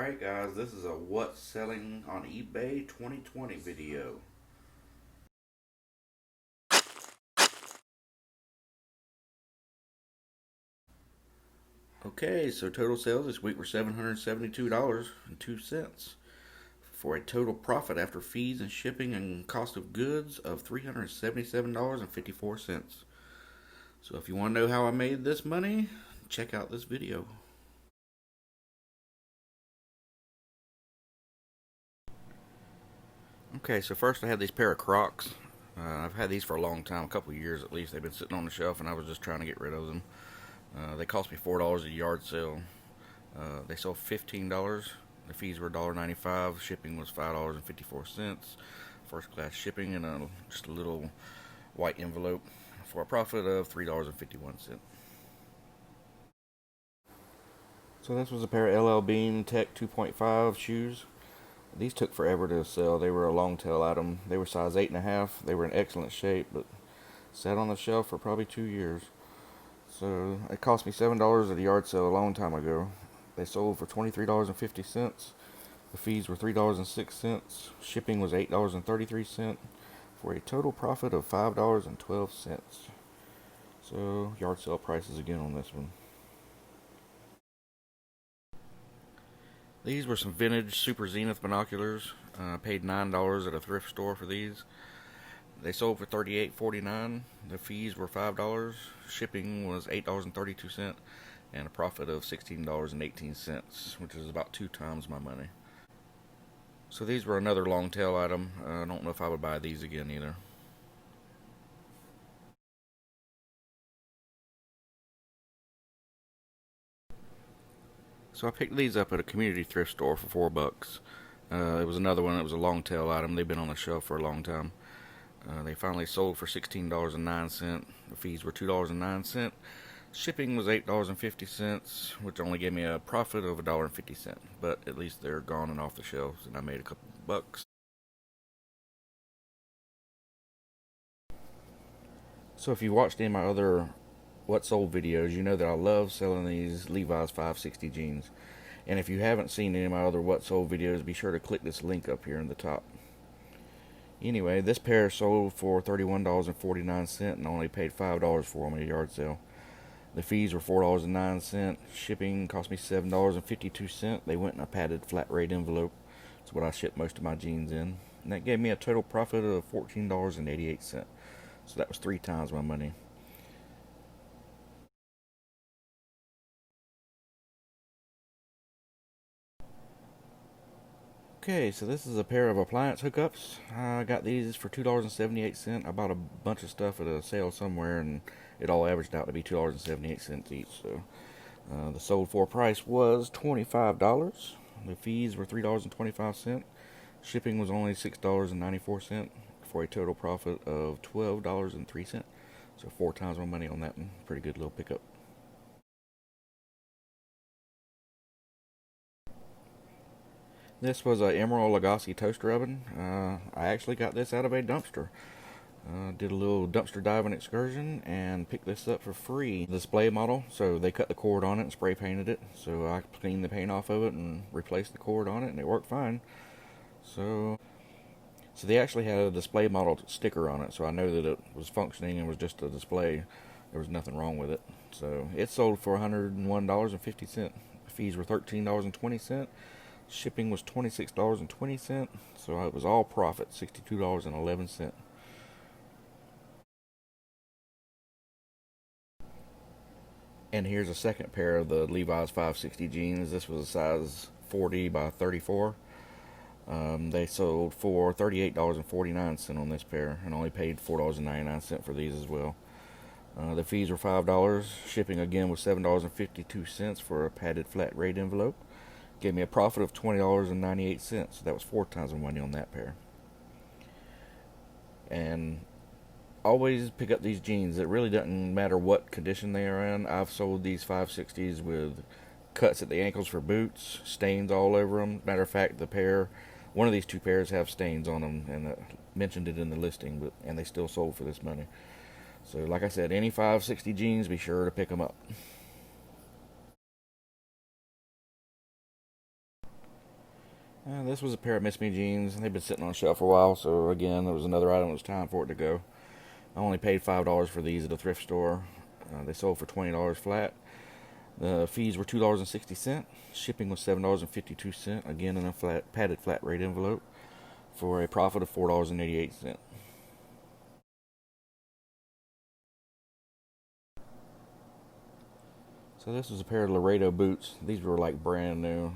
Alright guys, this is a what's selling on eBay 2020 video. Okay, so total sales this week were $772.02 for a total profit after fees and shipping and cost of goods of $377.54. So if you want to know how I made this money, check out this video. Okay, so first I had these pair of Crocs. I've had these for a long time, a couple of years at least. They've been sitting on the shelf and I was just trying to get rid of them. They cost me $4 at a yard sale. They sold $15. The fees were $1.95. Shipping was $5.54. First class shipping in just a little white envelope for a profit of $3.51. So this was a pair of LL Bean Tech 2.5 shoes. These took forever to sell. They were a long tail item. They were size 8.5. They were in excellent shape, but sat on the shelf for probably 2 years. So it cost me $7 at a yard sale a long time ago. They sold for $23.50. The fees were $3.06. Shipping was $8.33 for a total profit of $5.12. So yard sale prices again on this one. These were some vintage Super Zenith binoculars. I paid $9 at a thrift store for these. They sold for $38.49. The fees were $5. Shipping was $8.32, and a profit of $16.18, which is about 2 times my money. So these were another long tail item. I don't know if I would buy these again either. So I picked these up at a community thrift store for $4. It was another one that was a long tail item. They've been on the shelf for a long time. They finally sold for $16.09. The fees were $2.09. Shipping was $8.50, which only gave me a profit of $1.50. But at least they're gone and off the shelves, and I made a couple bucks. So if you watched any of my other What Sold videos, you know that I love selling these Levi's 560 jeans. And if you haven't seen any of my other What Sold videos, be sure to click this link up here in the top. Anyway, this pair sold for $31.49 and I only paid $5 for them at a yard sale. The fees were $4.09. Shipping cost me $7.52. They went in a padded flat rate envelope. That's what I shipped most of my jeans in. And that gave me a total profit of $14.88. So that was 3 times my money. Okay, so this is a pair of appliance hookups. I got these for $2.78. I bought a bunch of stuff at a sale somewhere, and it all averaged out to be $2.78 each. So the sold for price was $25. The fees were $3.25. Shipping was only $6.94 for a total profit of $12.03. So 4 times my money on that one. Pretty good little pickup. This was a Emerald Lagasse toaster oven. I actually got this out of a dumpster. Did a little dumpster diving excursion and picked this up for free. Display model, so they cut the cord on it and spray painted it. So I cleaned the paint off of it and replaced the cord on it, and it worked fine. So they actually had a display model sticker on it, so I know that it was functioning and was just a display. There was nothing wrong with it. So it sold for $101.50. The fees were $13.20. Shipping was $26.20, so it was all profit, $62.11. And here's a second pair of the Levi's 560 jeans. This was a size 40 by 34. They sold for $38.49 on this pair, and only paid $4.99 for these as well. The fees were $5. Shipping again was $7.52 for a padded flat rate envelope. Gave me a profit of $20.98. So that was 4 times my money on that pair. And always pick up these jeans. It really doesn't matter what condition they are in. I've sold these 560s with cuts at the ankles for boots, stains all over them. Matter of fact, one of these 2 pairs have stains on them, and mentioned it in the listing, and they still sold for this money. So like I said, any 560 jeans, be sure to pick them up. This was a pair of Miss Me jeans. They've been sitting on the shelf for a while, so again, there was another item. It was time for it to go. I only paid $5 for these at a thrift store. They sold for $20 flat. The fees were $2.60. Shipping was $7.52. Again, in a padded flat rate envelope, for a profit of $4.88. So this was a pair of Laredo boots. These were like brand new.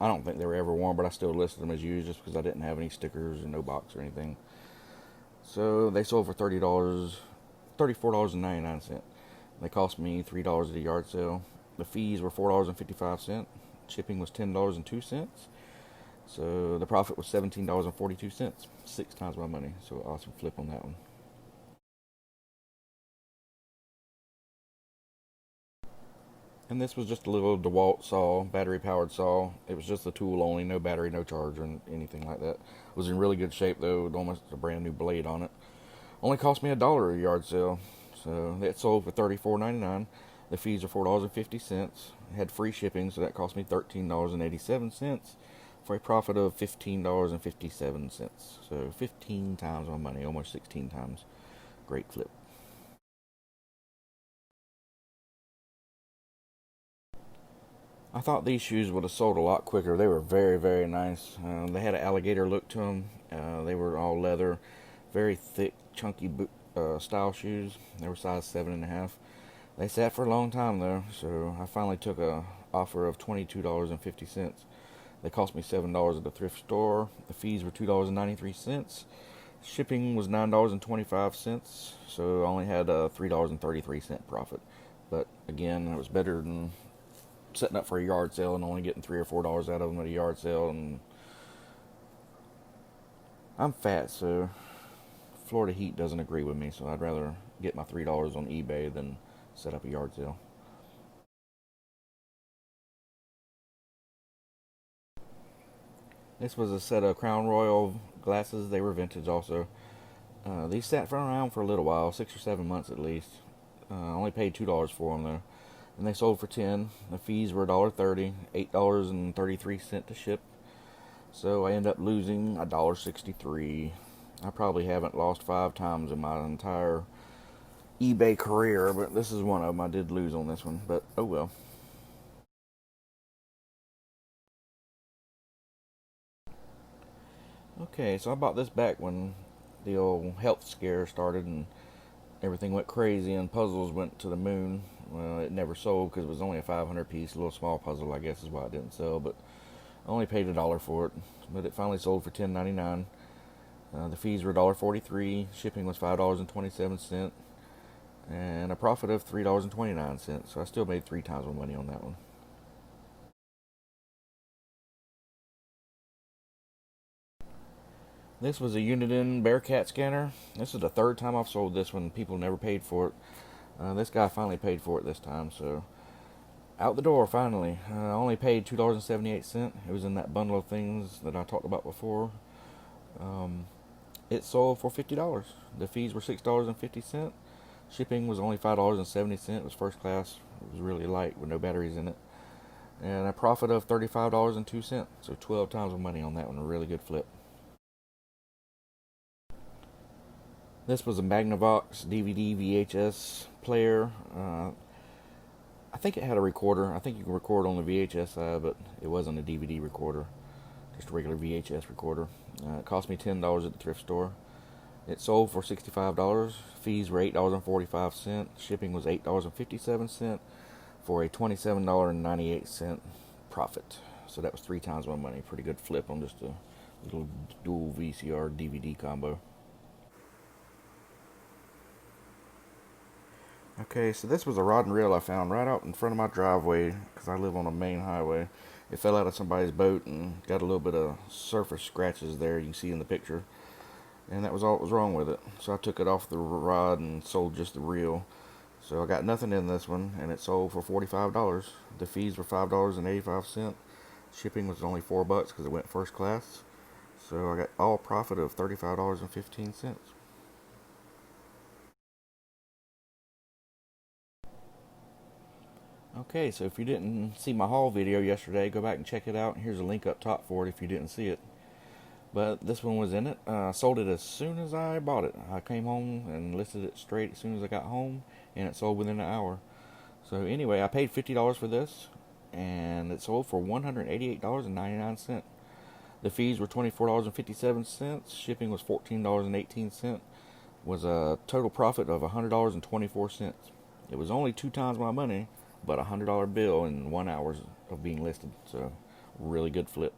I don't think they were ever worn, but I still listed them as used just because I didn't have any stickers and no box or anything. So they sold for $34.99. They cost me $3 at a yard sale. The fees were $4.55. Shipping was $10.02. So the profit was $17.42. 6 times my money. So awesome flip on that one. And this was just a little DeWalt saw, battery powered saw. It was just a tool only, no battery, no charger, and anything like that. It was in really good shape though, with almost a brand new blade on it. Only cost me $1 at a yard sale. So it sold for $34.99. The fees are $4.50. Had free shipping, so that cost me $13.87 for a profit of $15.57. So 15 times my money, almost 16 times. Great flip. I thought these shoes would have sold a lot quicker. They were very, very nice. They had an alligator look to them. They were all leather, very thick, chunky style shoes. They were size 7.5. They sat for a long time though, so I finally took a offer of $22.50. They cost me $7 at the thrift store. The fees were $2.93. Shipping was $9.25, so I only had a $3.33 profit. But again, it was better than setting up for a yard sale and only getting $3 or $4 out of them at a yard sale. And I'm fat, so Florida heat doesn't agree with me, so I'd rather get my $3 on eBay than set up a yard sale. This was a set of Crown Royal glasses. They were vintage also. These sat around for a little while, 6 or 7 months at least. I only paid $2 for them though, and they sold for 10. The fees were $1.30, $8.33 to ship. So I end up losing $1.63. I probably haven't lost 5 times in my entire eBay career, but this is one of them. I did lose on this one, but oh well. Okay, so I bought this back when the old health scare started and everything went crazy and puzzles went to the moon. Well, it never sold because it was only a 500 piece, little small puzzle, I guess is why it didn't sell, but I only paid $1 for it. But it finally sold for $10.99. The fees were $1.43. Shipping was $5.27. And a profit of $3.29. So I still made 3 times my money on that one. This was a Uniden Bearcat scanner. This is the third time I've sold this one. People never paid for it. This guy finally paid for it this time, so out the door finally. I only paid $2.78. It was in that bundle of things that I talked about before. It sold for $50. The fees were $6.50. Shipping was only $5.70. It was first class. It was really light with no batteries in it. And a profit of $35.02. So 12 times the money on that one. A really good flip. This was a Magnavox DVD VHS player. I think it had a recorder. I think you can record on the VHS side, but it wasn't a DVD recorder. Just a regular VHS recorder. It cost me $10 at the thrift store. It sold for $65. Fees were $8.45. Shipping was $8.57 for a $27.98 profit. So that was 3 times my money. Pretty good flip on just a little dual VCR DVD combo. Okay, so this was a rod and reel I found right out in front of my driveway because I live on a main highway. It fell out of somebody's boat and got a little bit of surface scratches there you can see in the picture. And that was all that was wrong with it. So I took it off the rod and sold just the reel. So I got nothing in this one, and it sold for $45. The fees were $5.85. Shipping was only $4 because it went first class. So I got all profit of $35.15. Okay, so if you didn't see my haul video yesterday, go back and check it out. Here's a link up top for it if you didn't see it. But this one was in it. I sold it as soon as I bought it. I came home and listed it straight as soon as I got home, and it sold within an hour. So anyway, I paid $50 for this, and it sold for $188.99. The fees were $24.57. Shipping was $14.18. Was a total profit of $100.24. It was only 2 times my money, but $100 bill in 1 hour of being listed. So really good flip.